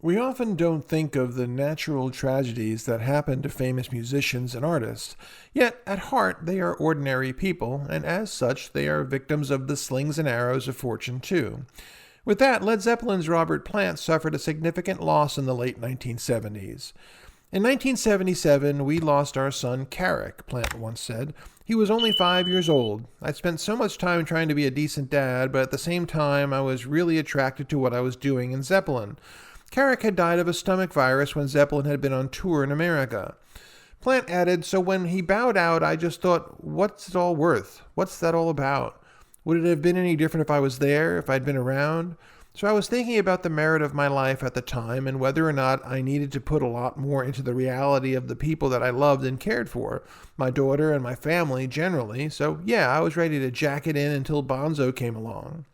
We often don't think of the natural tragedies that happen to famous musicians and artists, yet at heart they are ordinary people, and as such they are victims of the slings and arrows of fortune too. With that, Led Zeppelin's Robert Plant suffered a significant loss in the late 1970s. In 1977, we lost our son Karac, Plant once said. He was only 5 years old. I'd spent so much time trying to be a decent dad, but at the same time I was really attracted to what I was doing in Zeppelin. Karac had died of a stomach virus when Zeppelin had been on tour in America. Plant added, so when he bowed out, I just thought, what's it all worth? What's that all about? Would it have been any different if I was there, if I'd been around? So I was thinking about the merit of my life at the time and whether or not I needed to put a lot more into the reality of the people that I loved and cared for, my daughter and my family generally. So yeah, I was ready to jack it in until Bonzo came along.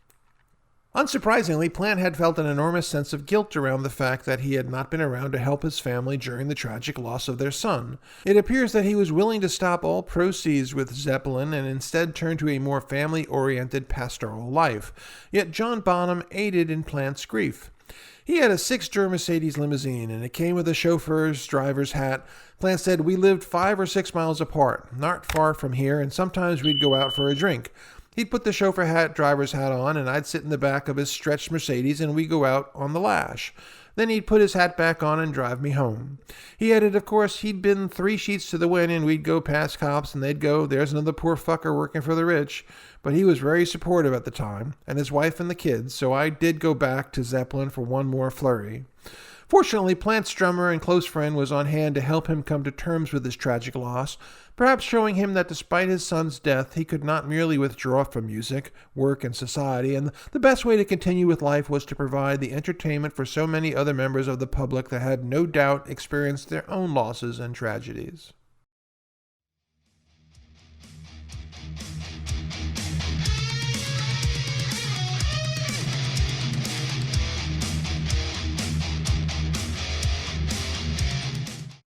Unsurprisingly, Plant had felt an enormous sense of guilt around the fact that he had not been around to help his family during the tragic loss of their son. It appears that he was willing to stop all proceeds with Zeppelin and instead turn to a more family-oriented pastoral life. Yet John Bonham aided in Plant's grief. He had a 6-door Mercedes limousine, and it came with a chauffeur's driver's hat. Plant said, we lived 5 or 6 miles apart, not far from here, and sometimes we'd go out for a drink. He'd put the driver's hat on, and I'd sit in the back of his stretched Mercedes, and we'd go out on the lash. Then he'd put his hat back on and drive me home. He added, of course, he'd been 3 sheets to the wind, and we'd go past cops, and they'd go, there's another poor fucker working for the rich. But he was very supportive at the time, and his wife and the kids, so I did go back to Zeppelin for one more flurry. Fortunately, Plant's drummer and close friend was on hand to help him come to terms with his tragic loss, perhaps showing him that despite his son's death, he could not merely withdraw from music, work, and society, and the best way to continue with life was to provide the entertainment for so many other members of the public that had no doubt experienced their own losses and tragedies.